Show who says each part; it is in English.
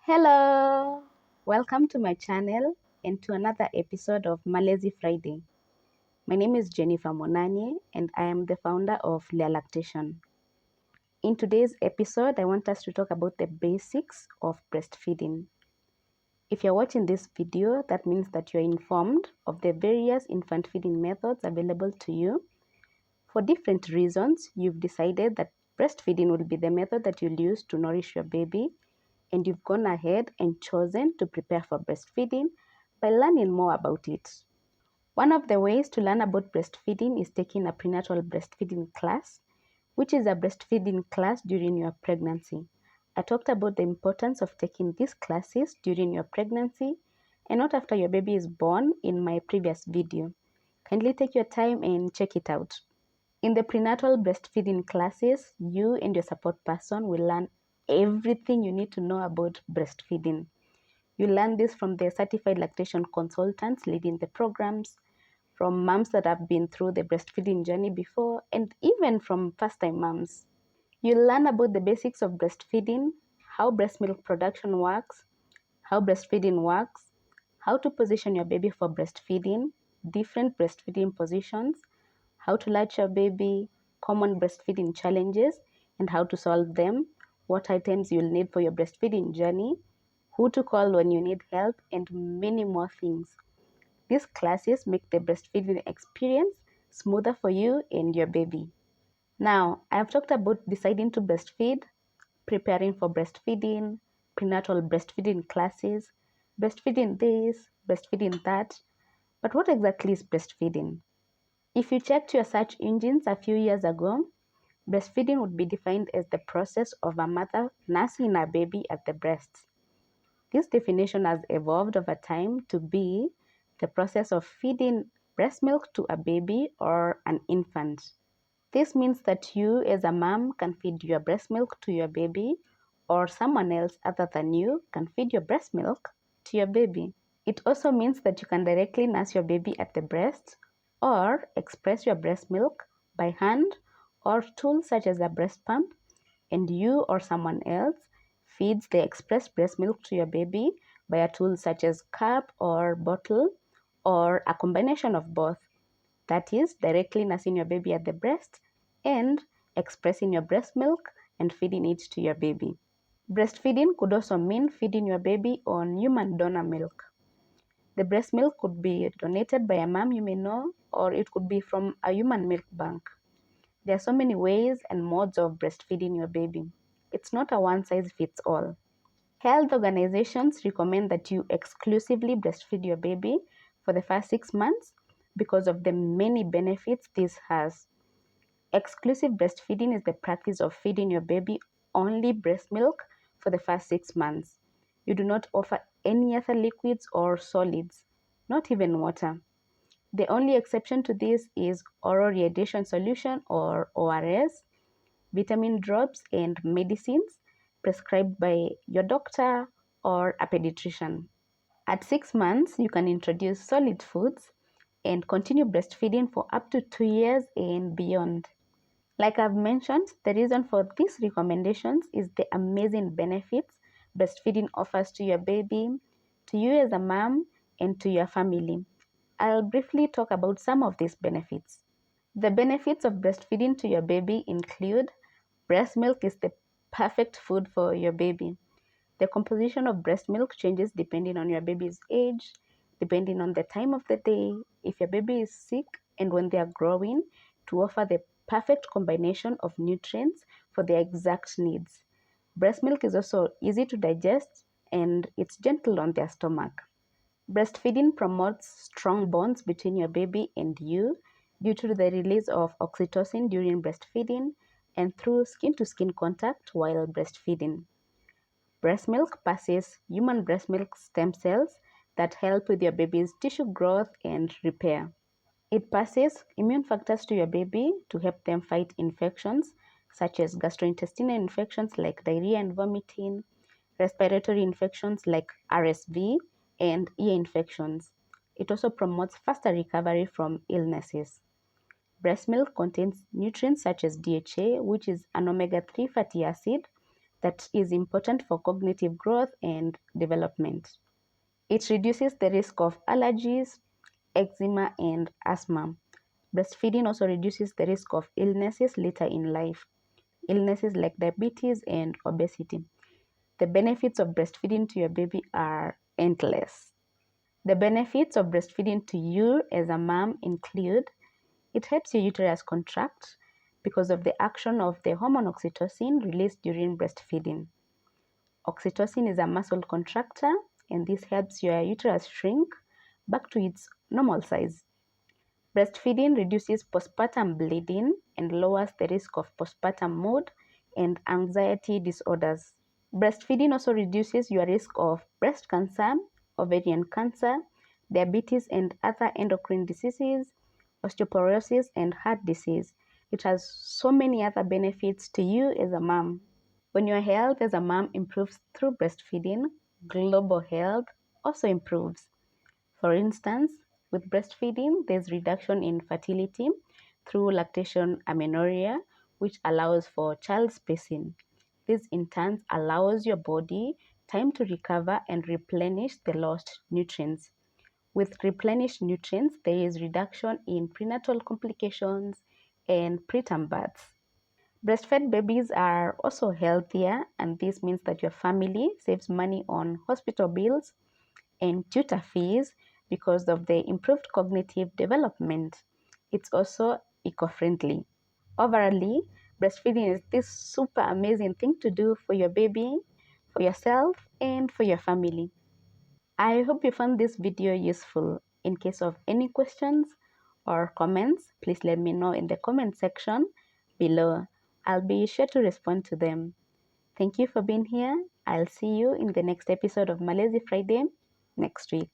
Speaker 1: Hello, welcome to my channel and to another episode of Malezi Friday. My name is Jennifer Munanie and I am the founder of Lea Lactation. In today's episode, I want us to talk about the basics of breastfeeding. If you're watching this video, that means that you're informed of the various infant feeding methods available to you. For different reasons, you've decided that breastfeeding will be the method that you'll use to nourish your baby, and you've gone ahead and chosen to prepare for breastfeeding by learning more about it. One of the ways to learn about breastfeeding is taking a prenatal breastfeeding class, which is a breastfeeding class during your pregnancy. I talked about the importance of taking these classes during your pregnancy and not after your baby is born in my previous video. Kindly take your time and check it out. In the prenatal breastfeeding classes, you and your support person will learn everything you need to know about breastfeeding. You learn this from the certified lactation consultants leading the programs, from moms that have been through the breastfeeding journey before, and even from first-time moms. You'll learn about the basics of breastfeeding, how breast milk production works, how breastfeeding works, how to position your baby for breastfeeding, different breastfeeding positions, how to latch your baby, common breastfeeding challenges and how to solve them, what items you'll need for your breastfeeding journey, who to call when you need help, and many more things. These classes make the breastfeeding experience smoother for you and your baby. Now, I've talked about deciding to breastfeed, preparing for breastfeeding, prenatal breastfeeding classes, breastfeeding this, breastfeeding that. But what exactly is breastfeeding? If you checked your search engines a few years ago, breastfeeding would be defined as the process of a mother nursing a baby at the breast. This definition has evolved over time to be the process of feeding breast milk to a baby or an infant. This means that you as a mom can feed your breast milk to your baby, or someone else other than you can feed your breast milk to your baby. It also means that you can directly nurse your baby at the breast or express your breast milk by hand or tools such as a breast pump, and you or someone else feeds the expressed breast milk to your baby by a tool such as cup or bottle or a combination of both. That is, directly nursing your baby at the breast and expressing your breast milk and feeding it to your baby. Breastfeeding could also mean feeding your baby on human donor milk. The breast milk could be donated by a mom you may know, or it could be from a human milk bank. There are so many ways and modes of breastfeeding your baby. It's not a one-size-fits-all. Health organizations recommend that you exclusively breastfeed your baby for the first 6 months because of the many benefits this has. Exclusive breastfeeding is the practice of feeding your baby only breast milk for the first 6 months. You do not offer any other liquids or solids, not even water. The only exception to this is oral rehydration solution or ORS, vitamin drops, and medicines prescribed by your doctor or a pediatrician. At 6 months, you can introduce solid foods and continue breastfeeding for up to 2 years and beyond. Like I've mentioned, the reason for these recommendations is the amazing benefits breastfeeding offers to your baby, to you as a mom, and to your family. I'll briefly talk about some of these benefits. The benefits of breastfeeding to your baby include breast milk is the perfect food for your baby. The composition of breast milk changes depending on your baby's age, depending on the time of the day, if your baby is sick, and when they are growing, to offer the perfect combination of nutrients for their exact needs. Breast milk is also easy to digest and it's gentle on their stomach. Breastfeeding promotes strong bonds between your baby and you due to the release of oxytocin during breastfeeding and through skin-to-skin contact while breastfeeding. Breast milk passes human breast milk stem cells that help with your baby's tissue growth and repair. It passes immune factors to your baby to help them fight infections such as gastrointestinal infections like diarrhea and vomiting, respiratory infections like RSV, and ear infections. It also promotes faster recovery from illnesses. Breast milk contains nutrients such as DHA, which is an omega-3 fatty acid that is important for cognitive growth and development. It reduces the risk of allergies, eczema, and asthma. Breastfeeding also reduces the risk of illnesses later in life, illnesses like diabetes and obesity. The benefits of breastfeeding to your baby are endless. The benefits of breastfeeding to you as a mom include: it helps your uterus contract because of the action of the hormone oxytocin released during breastfeeding. Oxytocin is a muscle contractor, and this helps your uterus shrink back to its normal size. Breastfeeding reduces postpartum bleeding and lowers the risk of postpartum mood and anxiety disorders. Breastfeeding also reduces your risk of breast cancer, ovarian cancer, diabetes and other endocrine diseases, osteoporosis, and heart disease. It has so many other benefits to you as a mom. When your health as a mom improves through breastfeeding, global health also improves. For instance, with breastfeeding, there's reduction in fertility through lactation amenorrhea, which allows for child spacing. This in turn allows your body time to recover and replenish the lost nutrients. With replenished nutrients, there is reduction in prenatal complications and preterm births. Breastfed babies are also healthier, and this means that your family saves money on hospital bills and tutor fees because of the improved cognitive development. It's also eco-friendly. Overall, breastfeeding is this super amazing thing to do for your baby, for yourself, and for your family. I hope you found this video useful. In case of any questions or comments, please let me know in the comment section below. I'll be sure to respond to them. Thank you for being here. I'll see you in the next episode of Malezi Friday next week.